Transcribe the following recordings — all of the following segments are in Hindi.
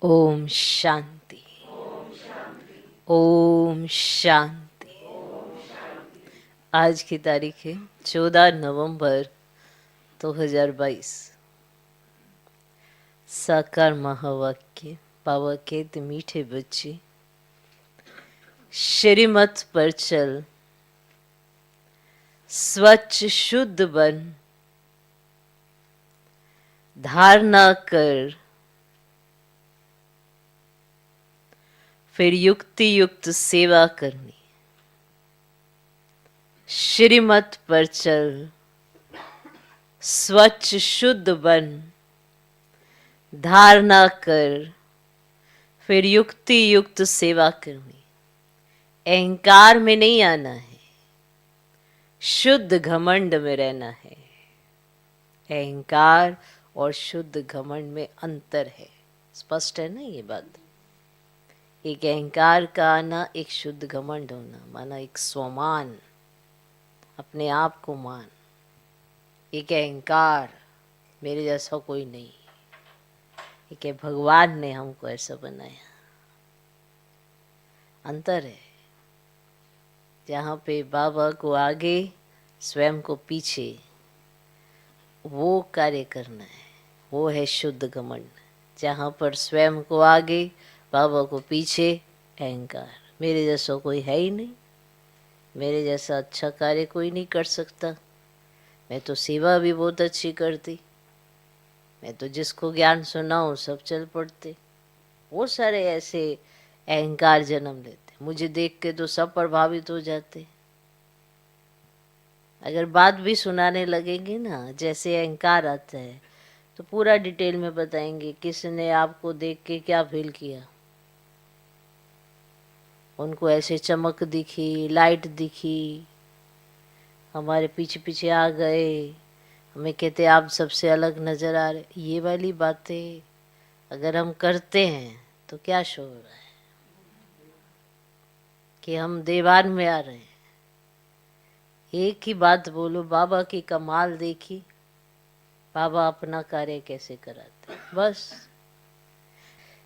ओम शांति। ओम शांति। आज की तारीख है 14 नवंबर 2022। साकार महावाक्य। बाबा कहते मीठे बच्चे, श्रीमत पर चल, स्वच्छ शुद्ध बन, धारणा कर, फिर युक्ति युक्त सेवा करनी। श्रीमत पर चल, स्वच्छ शुद्ध बन, धारणा कर, फिर युक्ति युक्त सेवा करनी। अहंकार में नहीं आना है, शुद्ध घमंड में रहना है। अहंकार और शुद्ध घमंड में अंतर है। स्पष्ट है ना ये बात? एक अहंकार का आना, एक शुद्ध घमंड होना, माना एक स्वमान, अपने आप को मान। एक अहंकार, मेरे जैसा कोई नहीं। एक है भगवान ने हमको ऐसा बनाया। अंतर है। जहाँ पे बाबा को आगे, स्वयं को पीछे, वो कार्य करना है, वो है शुद्ध घमंड। जहाँ पर स्वयं को आगे, बाबा को पीछे, अहंकार। मेरे जैसा कोई है ही नहीं, मेरे जैसा अच्छा कार्य कोई नहीं कर सकता। मैं तो सेवा भी बहुत अच्छी करती, मैं तो जिसको ज्ञान सुनाऊं सब चल पड़ते। वो सारे ऐसे अहंकार जन्म लेते, मुझे देख के तो सब प्रभावित हो जाते। अगर बात भी सुनाने लगेंगे ना, जैसे अहंकार आता है तो पूरा डिटेल में बताएंगे किसने आपको देख के क्या फील किया। उनको ऐसे चमक दिखी, लाइट दिखी, हमारे पीछे पीछे आ गए, हमें कहते आप सबसे अलग नजर आ रहे। ये वाली बातें अगर हम करते हैं तो क्या शो हो रहा है कि हम दीवान में आ रहे हैं। एक ही बात बोलो, बाबा की कमाल देखी, बाबा अपना कार्य कैसे कराते। बस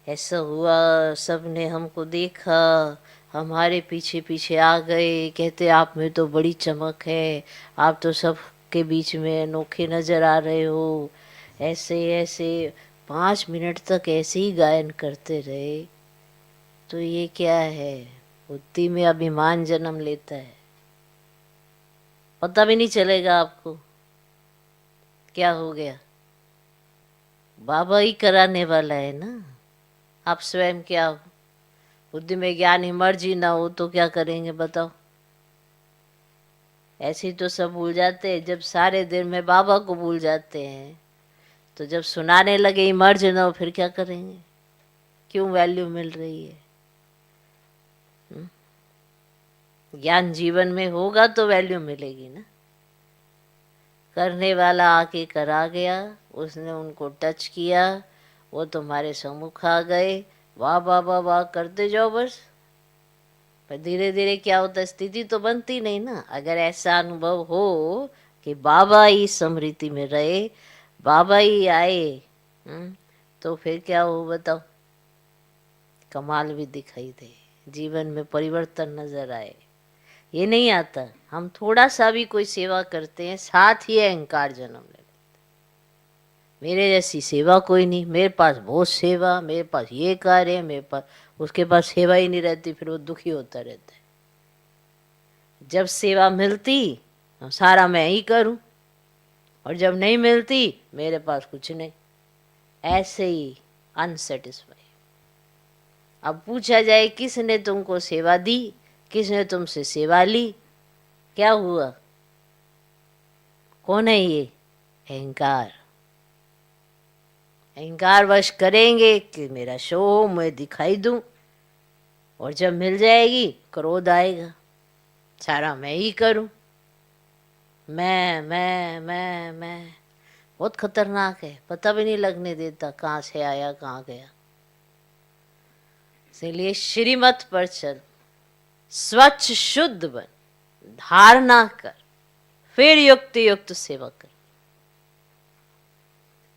ऐसा हुआ, सबने हमको देखा, हमारे पीछे पीछे आ गए, कहते आप में तो बड़ी चमक है, आप तो सब के बीच में अनोखे नजर आ रहे हो। ऐसे ऐसे 5 मिनट तक ऐसे ही गायन करते रहे। तो ये क्या है? बुद्धि में अभिमान जन्म लेता है, पता भी नहीं चलेगा आपको क्या हो गया। बाबा ही कराने वाला है ना। आप स्वयं क्या हो? बुद्धि में ज्ञान मर्जी ना हो तो क्या करेंगे बताओ? ऐसे ही तो सब भूल जाते हैं। जब सारे दिन में बाबा को भूल जाते हैं तो जब सुनाने लगे इमर्ज ना हो फिर क्या करेंगे? क्यों वैल्यू मिल रही है? ज्ञान जीवन में होगा तो वैल्यू मिलेगी ना। करने वाला आके करा गया, उसने उनको टच किया, वो तुम्हारे सम्मुख आ गए, वाह वाह वाह वाह करते जाओ बस। पर धीरे धीरे क्या होता है, स्थिति तो बनती नहीं ना। अगर ऐसा अनुभव हो कि बाबा ही स्मृति में रहे, बाबा ही आए, तो फिर क्या हो बताओ? कमाल भी दिखाई दे, जीवन में परिवर्तन नजर आए। ये नहीं आता। हम थोड़ा सा भी कोई सेवा करते हैं, साथ ही अहंकार जन्म ले। मेरे जैसी सेवा कोई नहीं, मेरे पास बहुत सेवा, मेरे पास ये कार्य है, मेरे पास, उसके पास सेवा ही नहीं रहती, फिर वो दुखी होता रहता है। जब सेवा मिलती तो सारा मैं ही करूं, और जब नहीं मिलती मेरे पास कुछ नहीं। ऐसे ही अनसेटिस्फाई। अब पूछा जाए किसने तुमको सेवा दी, किसने तुमसे सेवा ली, क्या हुआ? कौन है ये? अहंकार। अहंकार वश करेंगे कि मेरा शो हो, मैं दिखाई दूं, और जब मिल जाएगी क्रोध आएगा, सारा मैं ही करूं। मैं बहुत खतरनाक है, पता भी नहीं लगने देता कहाँ से आया कहाँ गया। इसलिए श्रीमत पर चल, स्वच्छ शुद्ध बन, धारणा कर, फिर युक्त युक्त सेवा कर।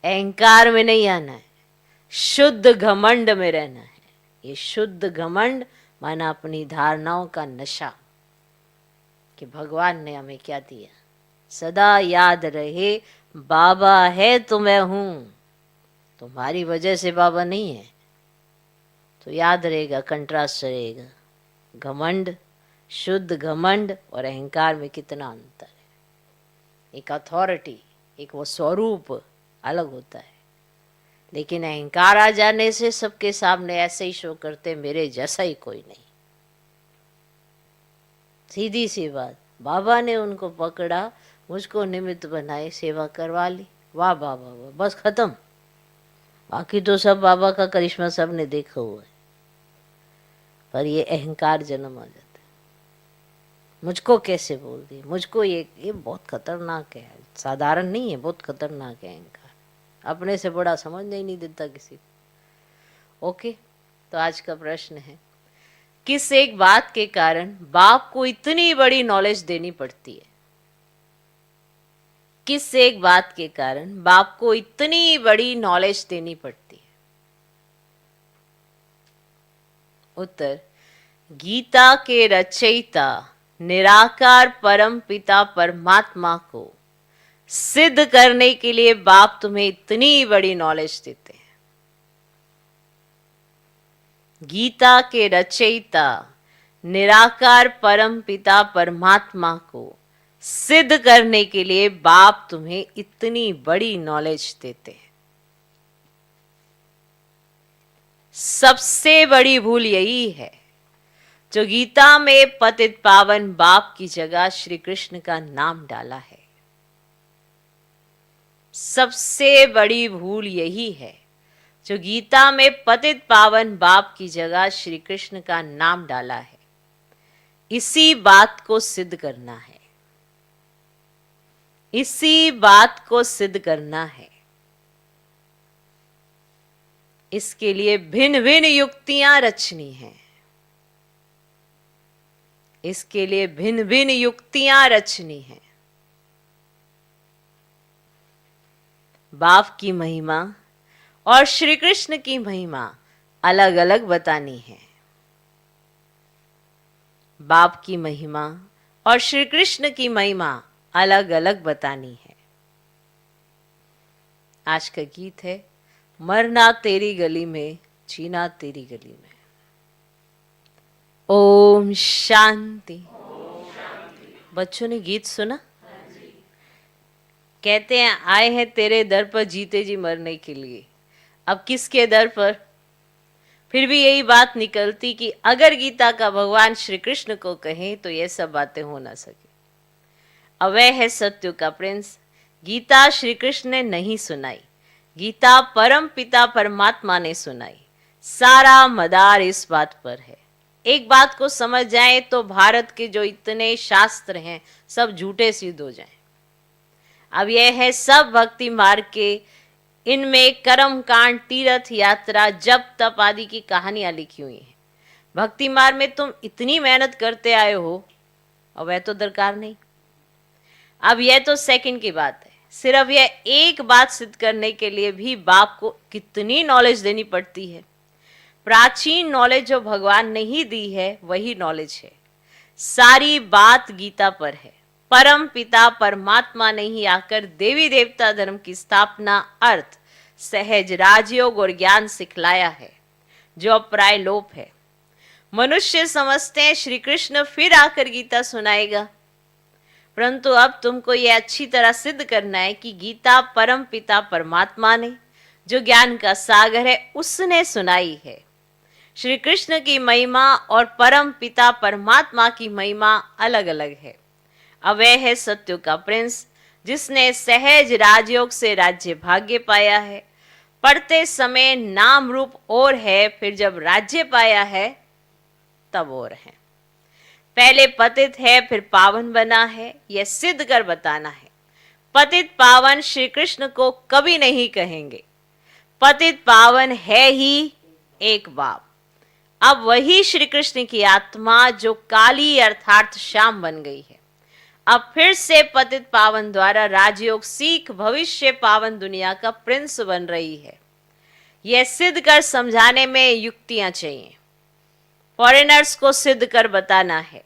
अहंकार में नहीं आना है, शुद्ध घमंड में रहना है। ये शुद्ध घमंड माना अपनी धारणाओं का नशा कि भगवान ने हमें क्या दिया। सदा याद रहे बाबा है तो मैं हूं, तुम्हारी वजह से बाबा नहीं है, तो याद रहेगा, कंट्रास्ट रहेगा। घमंड, शुद्ध घमंड और अहंकार में कितना अंतर है। एक अथॉरिटी, एक वो स्वरूप अलग होता है, लेकिन अहंकार आ जाने से सबके सामने ऐसे ही शो करते मेरे जैसा ही कोई नहीं। सीधी सी बात, बाबा ने उनको पकड़ा, मुझको निमित्त बनाए, सेवा करवा ली, वाह बाबा वाह, बस खत्म। बाकी तो सब बाबा का करिश्मा सब ने देखा हुआ है, पर ये अहंकार जन्म आ जाता है। मुझको कैसे बोल दिए, मुझको ये बहुत खतरनाक है, साधारण नहीं है, बहुत खतरनाक है अहंकार। अपने से बड़ा समझने ही नहीं देता किसी को। ओके, तो आज का प्रश्न है, किस एक बात के कारण बाप को इतनी बड़ी नॉलेज देनी पड़ती है? किस एक बात के कारण बाप को इतनी बड़ी नॉलेज देनी पड़ती है? उत्तर, गीता के रचयिता निराकार परम पिता परमात्मा को सिद्ध करने के लिए बाप तुम्हें इतनी बड़ी नॉलेज देते हैं। गीता के रचयिता निराकार परम पिता परमात्मा को सिद्ध करने के लिए बाप तुम्हें इतनी बड़ी नॉलेज देते हैं। सबसे बड़ी भूल यही है जो गीता में पतित पावन बाप की जगह श्री कृष्ण का नाम डाला है। सबसे बड़ी भूल यही है जो गीता में पतित पावन बाप की जगह श्री कृष्ण का नाम डाला है। इसी बात को सिद्ध करना है, इसी बात को सिद्ध करना है। इसके लिए भिन्न भिन्न युक्तियां रचनी हैं, इसके लिए भिन्न भिन्न युक्तियां रचनी हैं। बाप की महिमा और श्री कृष्ण की महिमा अलग अलग बतानी है। बाप की महिमा और श्री कृष्ण की महिमा अलग अलग बतानी है। आज का गीत है, मरना तेरी गली में, जीना तेरी गली में। ओम शांति। बच्चों ने गीत सुना? कहते हैं आए हैं तेरे दर पर जीते जी मरने के लिए। अब किसके दर पर? फिर भी यही बात निकलती कि अगर गीता का भगवान श्री कृष्ण को कहें तो ये सब बातें हो ना सके। अब वह है सत्य का प्रिंस। गीता श्री कृष्ण ने नहीं सुनाई, गीता परम पिता परमात्मा ने सुनाई। सारा मदार इस बात पर है। एक बात को समझ जाए तो भारत के जो इतने शास्त्र हैं सब झूठे सिद्ध हो जाएं। अब यह है सब भक्ति मार्ग के, इनमें कर्म कांड, तीर्थ यात्रा, जप तप आदि की कहानियां लिखी हुई हैं। भक्ति मार्ग में तुम इतनी मेहनत करते आए हो और वह तो दरकार नहीं। अब यह तो सेकंड की बात है। सिर्फ यह एक बात सिद्ध करने के लिए भी बाप को कितनी नॉलेज देनी पड़ती है। प्राचीन नॉलेज जो भगवान ने ही दी है वही नॉलेज है। सारी बात गीता पर है। परम पिता परमात्मा ने ही आकर देवी देवता धर्म की स्थापना, अर्थ, सहज राजयोग और ज्ञान सिखलाया है जो अब प्राय लोप है। मनुष्य समझते हैं श्री कृष्ण फिर आकर गीता सुनाएगा, परंतु अब तुमको यह अच्छी तरह सिद्ध करना है कि गीता परम पिता परमात्मा ने, जो ज्ञान का सागर है, उसने सुनाई है। श्री कृष्ण की महिमा और परम पिता परमात्मा की महिमा अलग अलग है। अब वह है सत्य का प्रिंस जिसने सहज राजयोग से राज्य भाग्य पाया है। पढ़ते समय नाम रूप और है, फिर जब राज्य पाया है तब और है। पहले पतित है फिर पावन बना है, यह सिद्ध कर बताना है। पतित पावन श्री कृष्ण को कभी नहीं कहेंगे। पतित पावन है ही एक बाप। अब वही श्री कृष्ण की आत्मा जो काली अर्थात शाम बन गई है, अब फिर से पतित पावन द्वारा राजयोग सीख भविष्य पावन दुनिया का प्रिंस बन रही है। यह सिद्ध कर समझाने में युक्तियां चाहिए, फॉरेनर्स को सिद्ध कर बताना है।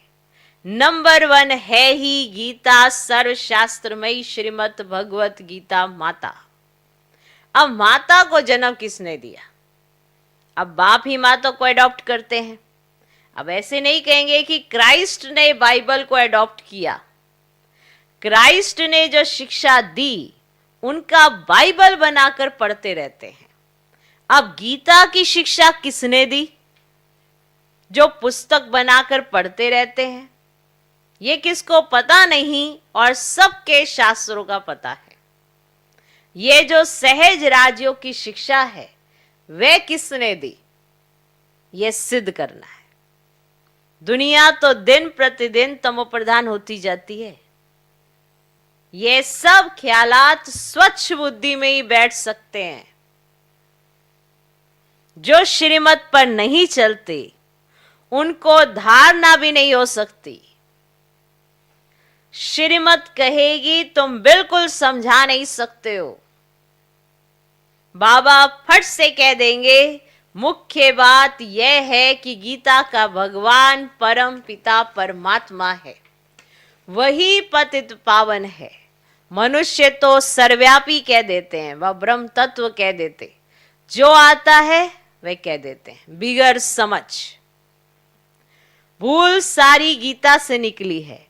नंबर 1 है ही गीता सर्वशास्त्रमयी श्रीमद् भगवत गीता माता। अब माता को जन्म किसने दिया? अब बाप ही माता को अडॉप्ट करते हैं। अब ऐसे नहीं कहेंगे कि क्राइस्ट ने बाइबल को अडॉप्ट किया। क्राइस्ट ने जो शिक्षा दी उनका बाइबल बनाकर पढ़ते रहते हैं। अब गीता की शिक्षा किसने दी? जो पुस्तक बनाकर पढ़ते रहते हैं। ये किसको पता नहीं और सबके शास्त्रों का पता है। ये जो सहज राज्यों की शिक्षा है वह किसने दी? ये सिद्ध करना है। दुनिया तो दिन प्रतिदिन तमोप्रधान होती जाती है। ये सब ख्यालात स्वच्छ बुद्धि में ही बैठ सकते हैं। जो श्रीमत पर नहीं चलते उनको धारणा भी नहीं हो सकती। श्रीमत कहेगी तुम बिल्कुल समझा नहीं सकते हो। बाबा फट से कह देंगे मुख्य बात यह है कि गीता का भगवान परम पिता परमात्मा है, वही पतित पावन है। मनुष्य तो सर्वव्यापी कह देते हैं, वह ब्रह्म तत्व कह देते, जो आता है वह कह देते हैं बिगर समझ। भूल सारी गीता से निकली है।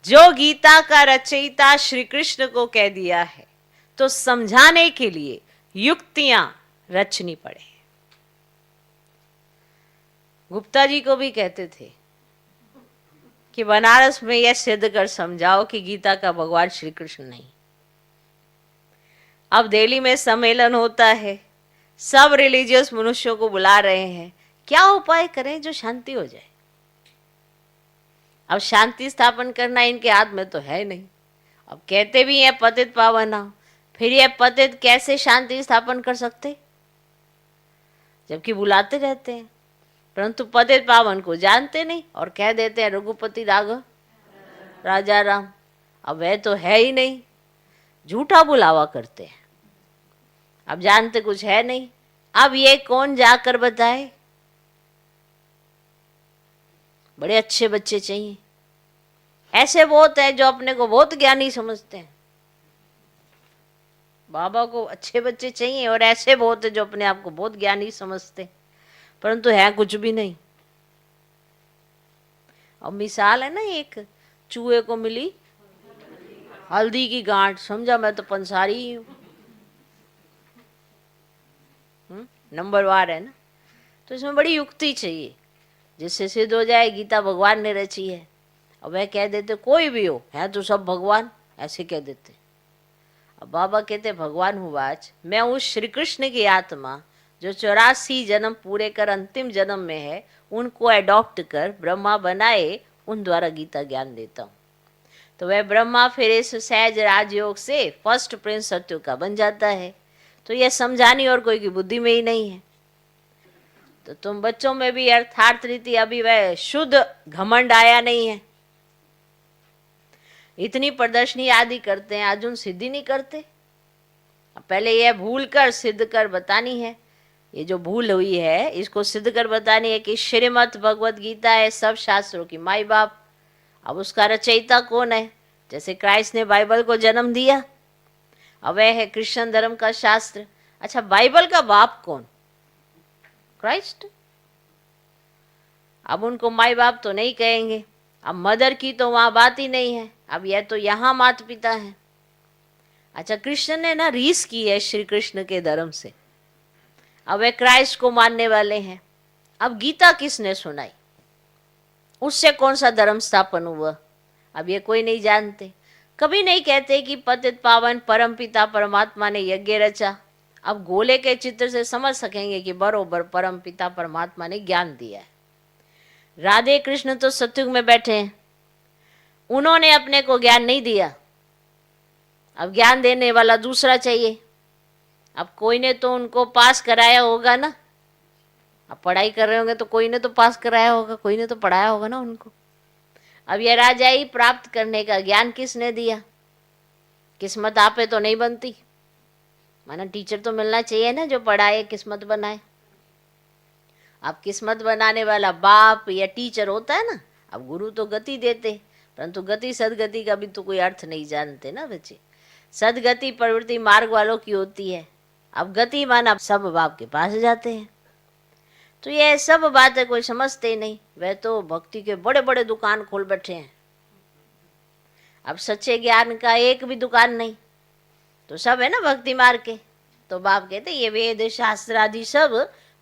जो गीता का रचयिता श्री कृष्ण को कह दिया है तो समझाने के लिए युक्तियां रचनी पड़े। गुप्ता जी को भी कहते थे कि बनारस में यह सिद्ध कर समझाओ कि गीता का भगवान श्री कृष्ण नहीं। अब दिल्ली में सम्मेलन होता है, सब रिलीजियस मनुष्यों को बुला रहे हैं, क्या उपाय करें जो शांति हो जाए। अब शांति स्थापन करना इनके हाथ में तो है नहीं। अब कहते भी हैं पतित पावना, फिर ये पतित कैसे शांति स्थापन कर सकते, जबकि बुलाते रहते हैं, परंतु पतित पावन को जानते नहीं और कह देते हैं रघुपति राघव राजा राम। अब वह तो है ही नहीं, झूठा बुलावा करते हैं। अब जानते कुछ है नहीं। अब ये कौन जाकर बताए? बड़े अच्छे बच्चे चाहिए। ऐसे बहुत है जो अपने को बहुत ज्ञानी समझते हैं। बाबा को अच्छे बच्चे चाहिए और ऐसे बहुत है जो अपने आप को बहुत ज्ञानी समझते हैं, परंतु है कुछ भी नहीं। अब मिसाल है ना, एक चूहे को मिली हल्दी की गांठ, समझा मैं तो पंसारी ही हूं। नंबर वार है ना, तो इसमें बड़ी युक्ति चाहिए जिससे सिद्ध हो जाए गीता भगवान ने रची है। और वह कह देते कोई भी हो, है तो सब भगवान, ऐसे कह देते। अब बाबा कहते भगवान हुआ आज मैं उस श्री कृष्ण की आत्मा जो 84 जन्म पूरे कर अंतिम जन्म में है, उनको अडॉप्ट कर ब्रह्मा बनाए, उन द्वारा गीता ज्ञान देता हूँ। तो वह ब्रह्मा फिर इस सहज राजयोग से फर्स्ट प्रिंस सत्य का बन जाता है। तो यह समझानी और कोई की बुद्धि में ही नहीं है। तो तुम बच्चों में भी अर्थार्थ रीति अभी वह शुद्ध घमंड आया नहीं है। इतनी प्रदर्शनी आदि करते हैं, अर्जुन सिद्धि नहीं करते। पहले यह भूल कर सिद्ध कर बतानी है। ये जो भूल हुई है इसको सिद्ध कर बतानी है कि श्रीमद् भगवत गीता है सब शास्त्रों की माई बाप। अब उसका रचयिता कौन है? जैसे क्राइस्ट ने बाइबल को जन्म दिया, अब वह है क्रिश्चियन धर्म का शास्त्र। अच्छा, बाइबल का बाप कौन? क्राइस्ट। अब उनको माई बाप तो नहीं कहेंगे। अब मदर की तो वहां बात ही नहीं है। अब यह तो यहाँ माता पिता है। अच्छा, कृष्ण ने ना रीस की है श्री कृष्ण के धर्म से। अब वे क्राइस्ट को मानने वाले हैं। अब गीता किसने सुनाई? उससे कौन सा धर्म स्थापन हुआ? अब ये कोई नहीं जानते। कभी नहीं कहते कि पतित पावन परम पिता परमात्मा ने यज्ञ रचा। अब गोले के चित्र से समझ सकेंगे कि बरोबर परम पिता परमात्मा ने ज्ञान दिया है। राधे कृष्ण तो सतयुग में बैठे हैं, उन्होंने अपने को ज्ञान नहीं दिया। अब ज्ञान देने वाला दूसरा चाहिए। अब कोई ने तो उनको पास कराया होगा ना। अब पढ़ाई कर रहे होंगे तो कोई ने तो पास कराया होगा, कोई ने तो पढ़ाया होगा ना उनको। अब ये राजाई प्राप्त करने का ज्ञान किसने दिया? किस्मत आपे तो नहीं बनती। माना टीचर तो मिलना चाहिए ना जो पढ़ाए, किस्मत बनाए। अब किस्मत बनाने वाला बाप या टीचर होता है ना। अब गुरु तो गति देते, परंतु गति सदगति का भी तो कोई अर्थ नहीं जानते ना बच्चे। सदगति प्रवृत्ति मार्ग वालों की होती है। अब गति माना सब बाप के पास जाते हैं। तो ये सब बातें कोई समझते ही नहीं। वह तो भक्ति के बड़े बड़े दुकान खोल बैठे हैं। अब सच्चे ज्ञान का एक भी दुकान नहीं, तो सब है ना भक्ति मार्ग के। तो बाप कहते ये वेद शास्त्र आदि सब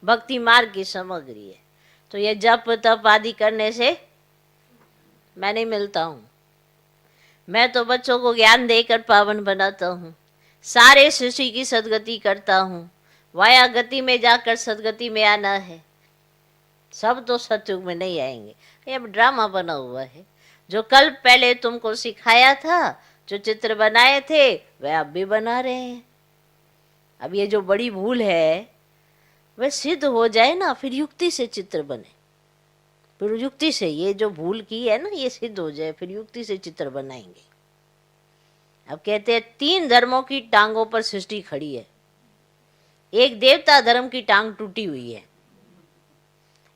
भक्ति मार्ग की सामग्री है। तो ये जप तप आदि करने से मैं नहीं मिलता हूँ। मैं तो बच्चों को ज्ञान देकर पावन बनाता हूँ, सारे सृष्टि की सदगति करता हूँ। वाया गति में जाकर सदगति में आना है। सब तो सतयुग में नहीं आएंगे, ये अब ड्रामा बना हुआ है। जो कल पहले तुमको सिखाया था, जो चित्र बनाए थे वह अब भी बना रहे हैं। अब ये जो बड़ी भूल है वह सिद्ध हो जाए ना, फिर युक्ति से चित्र बने। फिर युक्ति से ये जो भूल की है ना ये सिद्ध हो जाए, फिर युक्ति से चित्र बनाएंगे। अब कहते हैं 3 धर्मों की टांगों पर सृष्टि खड़ी है। एक देवता धर्म की टांग टूटी हुई है,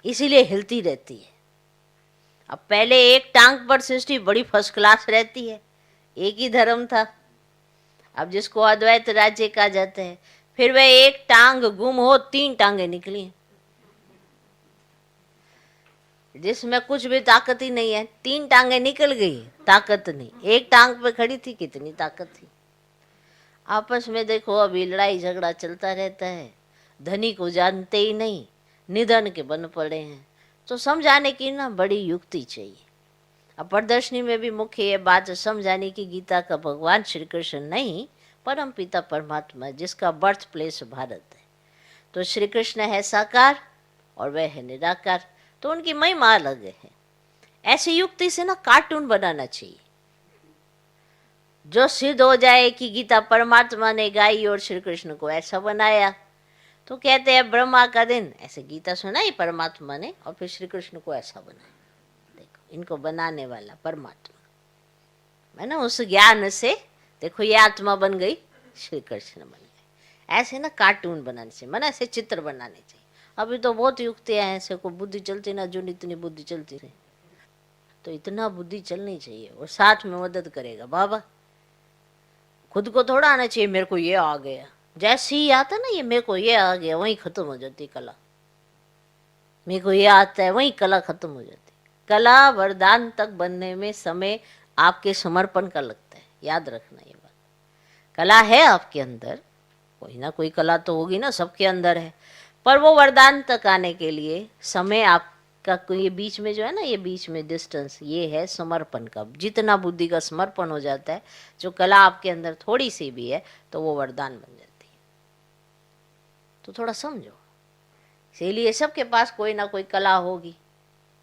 इसीलिए हिलती रहती है। अब पहले एक टांग पर सृष्टि बड़ी फर्स्ट क्लास रहती है, एक ही धर्म था। अब जिसको अद्वैत राज्य कहा जाता है, फिर वह एक टांग गुम हो 3 टांगे निकली, जिसमें कुछ भी ताकत ही नहीं है। 3 टांगे निकल गई, ताकत नहीं। एक टांग पे खड़ी थी, कितनी ताकत थी। आपस में देखो अभी लड़ाई झगड़ा चलता रहता है। धनी को जानते ही नहीं, निधन के बन पड़े हैं। तो समझाने की ना बड़ी युक्ति चाहिए। अब प्रदर्शनी में भी मुख्य ये बात समझाने की गीता का भगवान श्री कृष्ण नहीं, परम पिता परमात्मा, जिसका बर्थ प्लेस भारत है। तो श्री कृष्ण है साकार और वह है निराकार, तो उनकी महिमा अलग है। ऐसी युक्ति से ना कार्टून बनाना चाहिए जो सिद्ध हो जाए कि गीता परमात्मा ने गाई और श्री कृष्ण को ऐसा बनाया। तो कहते हैं ब्रह्मा का दिन, ऐसे गीता सुनाई परमात्मा ने और फिर श्री कृष्ण को ऐसा बनाया। देखो इनको बनाने वाला परमात्मा है ना, उस ज्ञान से देखो ये आत्मा बन गई, श्री कृष्ण बन गए। ऐसे ना कार्टून बनाने से, मन ऐसे चित्र बनाने चाहिए। अभी तो बहुत युक्तियां हैं, ऐसे को बुद्धि चलती ना, जो इतनी बुद्धि चलती रहे। तो इतना बुद्धि चलनी चाहिए और साथ में मदद करेगा बाबा। खुद को थोड़ा आना चाहिए मेरे को ये आ गया, जैसे ही आता ना ये मेरे को ये आ गया, वहीं खत्म हो जाती कला। मेरे को ये आता है, वहीं कला खत्म हो जाती। कला वरदान तक बनने में समय आपके समर्पण का लगता है, याद रखना ये बात। कला है आपके अंदर, कोई ना कोई कला तो होगी ना, सबके अंदर है, पर वो वरदान तक आने के लिए समय आपका, ये बीच में जो है ना, ये बीच में डिस्टेंस, ये है समर्पण का। जितना बुद्धि का समर्पण हो जाता है, जो कला आपके अंदर थोड़ी सी भी है, तो वो वरदान बन जाती है। तो थोड़ा समझो, इसीलिए सबके पास कोई ना कोई कला होगी।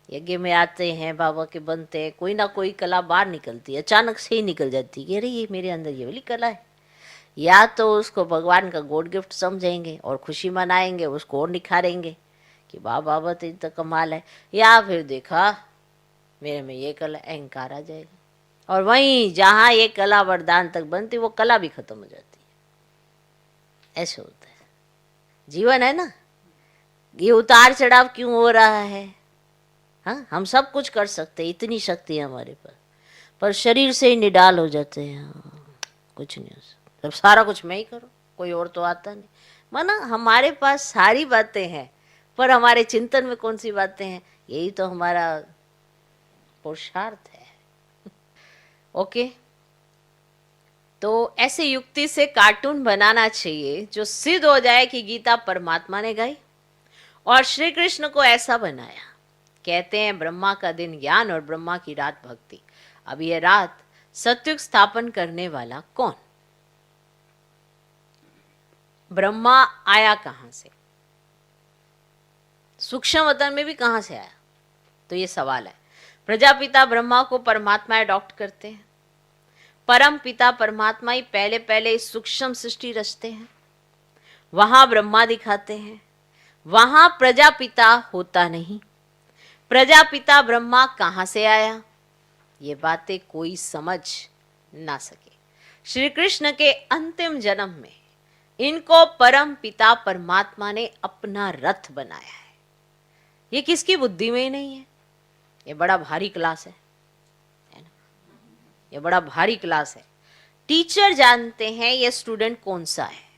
यज्ञ में आते हैं, बाबा के बनते हैं, कोई ना कोई कला बाहर निकलती है, अचानक से ही निकल जाती है कि अरे ये मेरे अंदर ये वाली कला है। या तो उसको भगवान का गॉड गिफ्ट समझेंगे और खुशी मनाएंगे, उसको और निखारेंगे कि वाह बाबा तेरी तो कमाल है। या फिर देखा मेरे में ये कला, अहंकार आ जाएगा और वहीं जहाँ ये कला वरदान तक बनती वो कला भी खत्म हो जाती है। ऐसे होता है, जीवन है ना। ये उतार चढ़ाव क्यों हो रहा है? हाँ, हम सब कुछ कर सकते हैं, इतनी शक्ति है हमारे पास, पर शरीर से ही निडाल हो जाते हैं। हाँ, कुछ नहीं हो सकता। जब सारा कुछ मैं ही करूँ, कोई और तो आता नहीं। माना हमारे पास सारी बातें हैं, पर हमारे चिंतन में कौन सी बातें हैं? यही तो हमारा पुरुषार्थ है। ओके, तो ऐसे युक्ति से कार्टून बनाना चाहिए जो सिद्ध हो जाए कि गीता परमात्मा ने गाई और श्री कृष्ण को ऐसा बनाया। कहते हैं ब्रह्मा का दिन ज्ञान और ब्रह्मा की रात भक्ति। अब ये रात सत्युग स्थापन करने वाला कौन? ब्रह्मा आया कहां से? सूक्ष्म वतन में भी कहां से आया? तो ये सवाल है। प्रजापिता ब्रह्मा को परमात्मा अडॉप्ट करते हैं। परम पिता परमात्मा ही पहले पहले इस सूक्ष्म सृष्टि रचते हैं, वहां ब्रह्मा दिखाते हैं, वहां प्रजापिता होता नहीं। प्रजापिता ब्रह्मा कहां से आया? ये बातें कोई समझ ना सके। श्री कृष्ण के अंतिम जन्म में इनको परम पिता परमात्मा ने अपना रथ बनाया है। ये किसकी बुद्धि में ही नहीं है। ये बड़ा भारी क्लास है ना, ये बड़ा भारी क्लास है। टीचर जानते हैं ये स्टूडेंट कौन सा है,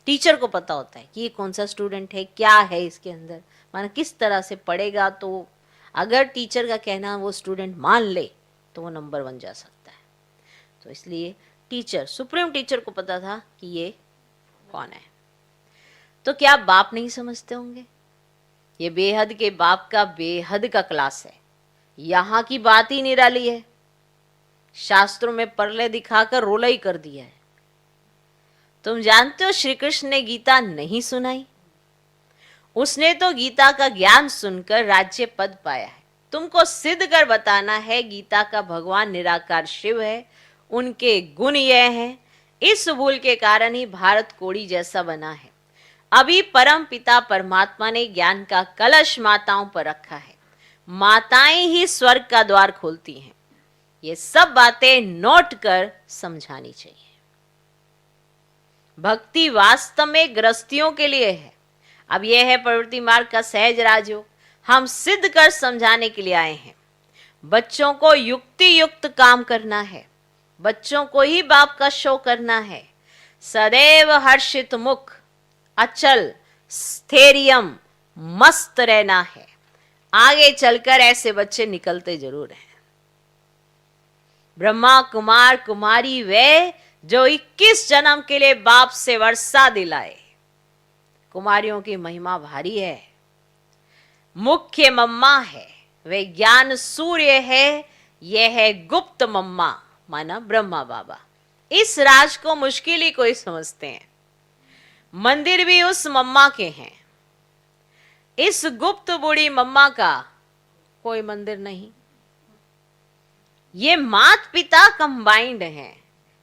टीचर को पता होता है कि ये कौन सा स्टूडेंट है, क्या है इसके अंदर, माना किस तरह से पढ़ेगा। तो अगर टीचर का कहना वो स्टूडेंट मान ले तो वो नंबर 1 जा सकता है। तो इसलिए टीचर, सुप्रीम टीचर को पता था कि ये कौन है। तो क्या आप बाप नहीं समझते होंगे, ये बेहद के बाप का बेहद का क्लास है। यहां की बात ही निराली है, शास्त्रों में परले दिखाकर रोला ही कर दिया है। तुम जानते हो श्री कृष्ण ने गीता नहीं सुनाई, उसने तो गीता का ज्ञान सुनकर राज्य पद पाया है। तुमको सिद्ध कर बताना है गीता का भगवान निराकार शिव है, उनके गुण यह हैं। इस भूल के कारण ही भारत कोड़ी जैसा बना है। अभी परम पिता परमात्मा ने ज्ञान का कलश माताओं पर रखा है, माताएं ही स्वर्ग का द्वार खोलती हैं। ये सब बातें नोट कर समझानी चाहिए। भक्ति वास्तव में गृहस्थियों के लिए है। अब यह है प्रवृत्ति मार्ग का सहज राजयोग, हम सिद्ध कर समझाने के लिए आए हैं। बच्चों को युक्ति युक्त काम करना है, बच्चों को ही बाप का शो करना है। सदैव हर्षित मुख, अचल स्थैर्यम, मस्त रहना है। आगे चलकर ऐसे बच्चे निकलते जरूर हैं। ब्रह्मा कुमार कुमारी वे जो 21 जन्म के लिए बाप से वर्षा दिलाए। कुमारियों की महिमा भारी है। मुख्य मम्मा है, वे ज्ञान सूर्य है, यह है गुप्त मम्मा, माना ब्रह्मा बाबा। इस राज को मुश्किल ही कोई समझते हैं। मंदिर भी उस मम्मा के हैं। इस गुप्त बूढ़ी मम्मा का कोई मंदिर नहीं। ये मात पिता कंबाइंड हैं।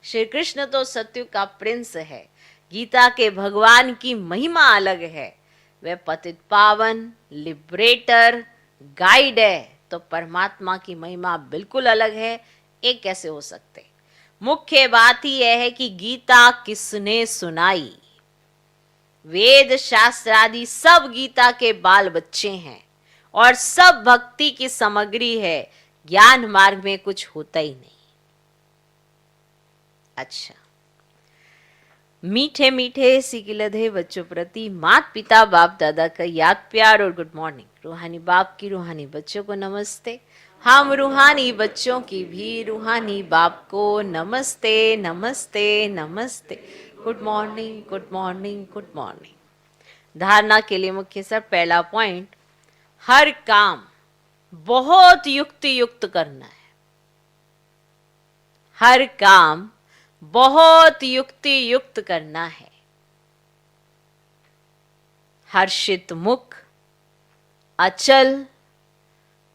श्री कृष्ण तो सत्युग का प्रिंस है, गीता के भगवान की महिमा अलग है। वे पतित पावन, लिबरेटर, गाइड है, तो परमात्मा की महिमा बिल्कुल अलग है। एक कैसे हो सकते। मुख्य बात ही यह है कि गीता किसने सुनाई। वेद शास्त्र आदि सब गीता के बाल बच्चे हैं और सब भक्ति की सामग्री है। ज्ञान मार्ग में कुछ होता ही नहीं। अच्छा, मीठे मीठे सिकिलधे बच्चों प्रति मात पिता बाप दादा का याद प्यार और गुड मॉर्निंग। रूहानी बाप की रूहानी बच्चों को नमस्ते। हम रूहानी बच्चों की भी रूहानी बाप को नमस्ते नमस्ते नमस्ते। Good morning good morning good morning. धारणा के लिए मुख्य सर पहला पॉइंट, हर काम बहुत युक्ति युक्त करना है। हर काम बहुत युक्ति युक्त करना है। हर्षित मुख, अचल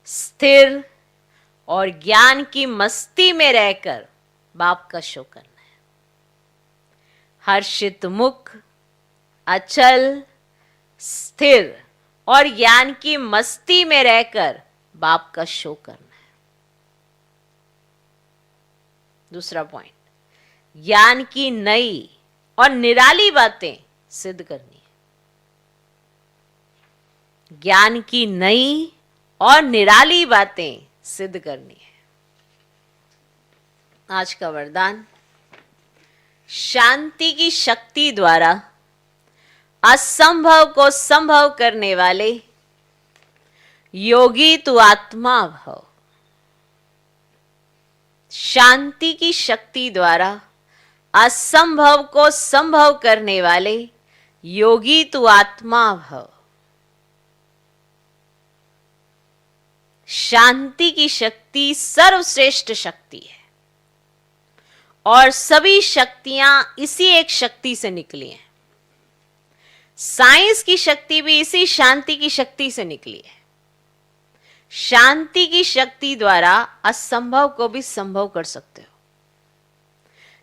स्थिर और ज्ञान की मस्ती में रहकर बाप का शो करना है। हर्षित मुख, अचल स्थिर और ज्ञान की मस्ती में रहकर बाप का शो करना है। दूसरा पॉइंट, ज्ञान की नई और निराली बातें सिद्ध करनी है। ज्ञान की नई और निराली बातें सिद्ध करनी है। आज का वरदान, शांति की शक्ति द्वारा असंभव को संभव करने वाले योगी तू आत्मा भव। शांति की शक्ति द्वारा असंभव को संभव करने वाले योगी तू आत्मा भव। शांति की शक्ति सर्वश्रेष्ठ शक्ति है और सभी शक्तियां इसी एक शक्ति से निकली हैं। साइंस की शक्ति भी इसी शांति की शक्ति से निकली है। शांति की शक्ति द्वारा असंभव को भी संभव कर सकते हो।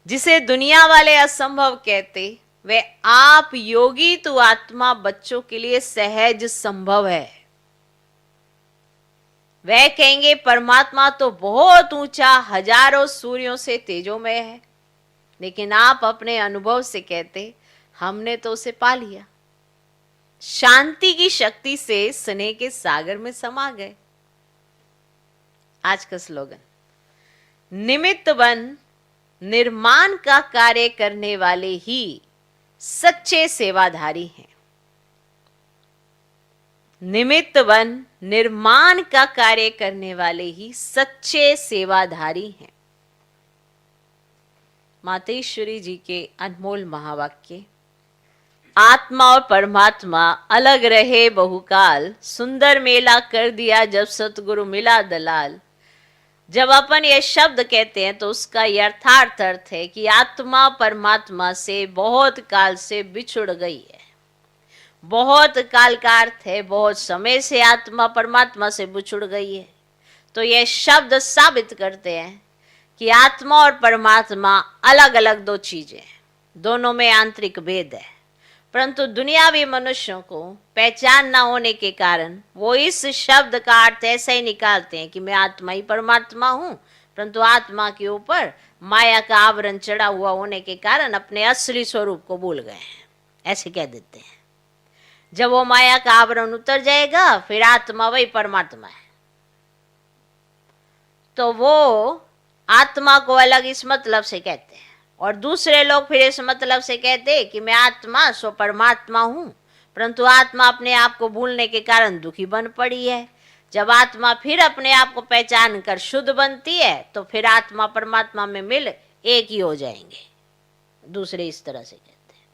जिसे दुनिया वाले असंभव कहते, वे आप योगी तू आत्मा बच्चों के लिए सहज संभव है। वह कहेंगे परमात्मा तो बहुत ऊंचा, हजारों सूर्यों से तेजोमय है, लेकिन आप अपने अनुभव से कहते हमने तो उसे पा लिया, शांति की शक्ति से स्नेह के सागर में समा गए। आज का स्लोगन, निमित्त बन निर्माण का कार्य करने वाले ही सच्चे सेवाधारी हैं। निमित्त बन निर्माण का कार्य करने वाले ही सच्चे सेवाधारी हैं। मातेश्वरी जी के अनमोल महावाक्य। आत्मा और परमात्मा अलग रहे बहुकाल, सुंदर मेला कर दिया जब सतगुरु मिला दलाल। जब अपन ये शब्द कहते हैं तो उसका यथार्थ अर्थ है कि आत्मा परमात्मा से बहुत काल से बिछुड़ गई है। बहुत काल का अर्थ है बहुत समय से आत्मा परमात्मा से बिछुड़ गई है। तो ये शब्द साबित करते हैं कि आत्मा और परमात्मा अलग अलग दो चीजें हैं, दोनों में आंतरिक भेद है। परंतु दुनियावी मनुष्यों को पहचान ना होने के कारण वो इस शब्द का अर्थ ऐसे ही निकालते हैं कि मैं आत्मा ही परमात्मा हूं, परंतु आत्मा के ऊपर माया का आवरण चढ़ा हुआ होने के कारण अपने असली स्वरूप को भूल गए हैं, ऐसे कह देते हैं। जब वो माया का आवरण उतर जाएगा फिर आत्मा वही परमात्मा है। तो वो आत्मा को अलग इस मतलब से कहते हैं, और दूसरे लोग फिर इस मतलब से कहते हैं कि मैं आत्मा सो परमात्मा हूं, परंतु आत्मा अपने आप को भूलने के कारण दुखी बन पड़ी है। जब आत्मा फिर अपने आप को पहचान कर शुद्ध बनती है तो फिर आत्मा परमात्मा में मिल एक ही हो जाएंगे। दूसरे इस तरह से कहते हैं,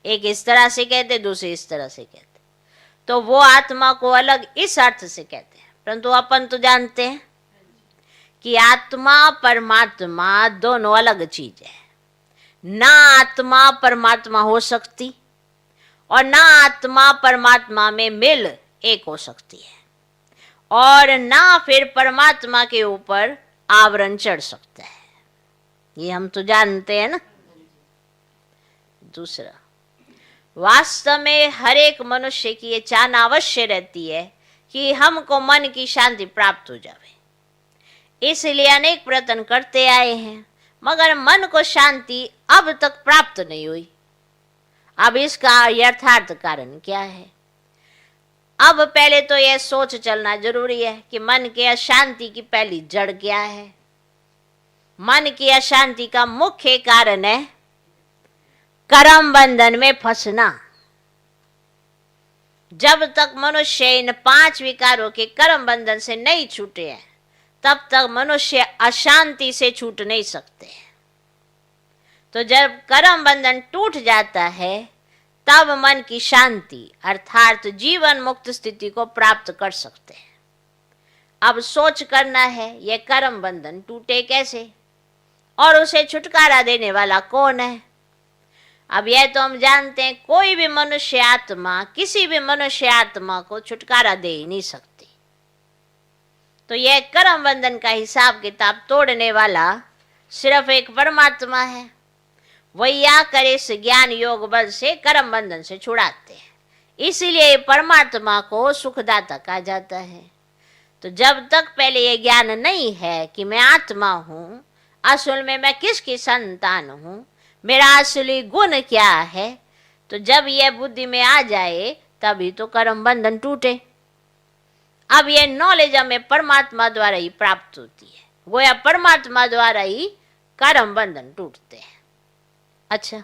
एक इस तरह से कहते, दूसरे इस तरह से कहते। तो वो आत्मा को अलग इस अर्थ से कहते हैं, परंतु अपन तो जानते हैं कि आत्मा परमात्मा दोनों अलग चीज है। ना आत्मा परमात्मा हो सकती और ना आत्मा परमात्मा में मिल एक हो सकती है, और ना फिर परमात्मा के ऊपर आवरण चढ़ सकता है। ये हम तो जानते हैं ना। दूसरा, वास्तव में हर एक मनुष्य की ये चाहना अवश्य रहती है कि हमको मन की शांति प्राप्त हो जावे, इसलिए अनेक प्रयत्न करते आए हैं, मगर मन को शांति अब तक प्राप्त नहीं हुई। अब इसका यथार्थ कारण क्या है? अब पहले तो यह सोच चलना जरूरी है कि मन के अशांति की पहली जड़ क्या है। मन की अशांति का मुख्य कारण है कर्म बंधन में फंसना। जब तक मनुष्य इन 5 विकारों के कर्म बंधन से नहीं छूटे हैं तब तक मनुष्य अशांति से छूट नहीं सकते। तो जब कर्म बंधन टूट जाता है तब मन की शांति अर्थात जीवन मुक्त स्थिति को प्राप्त कर सकते हैं। अब सोच करना है यह कर्म बंधन टूटे कैसे और उसे छुटकारा देने वाला कौन है। अब यह तो हम जानते हैं कोई भी मनुष्य आत्मा किसी भी मनुष्य आत्मा को छुटकारा दे ही नहीं सकती। तो यह कर्म बंधन का हिसाब किताब तोड़ने वाला सिर्फ एक परमात्मा है। वही आकर इस ज्ञान योग बल से कर्म बंधन से छुड़ाते हैं, इसीलिए परमात्मा को सुखदाता कहा जाता है। तो जब तक पहले ये ज्ञान नहीं है कि मैं आत्मा हूँ, असल में मैं किसकी संतान हूँ, मेरा असली गुण क्या है, तो जब यह बुद्धि में आ जाए तभी तो कर्म बंधन टूटे। अब यह नॉलेज हमें परमात्मा द्वारा ही प्राप्त होती है, गोया परमात्मा द्वारा ही कर्म बंधन टूटते हैं। अच्छा,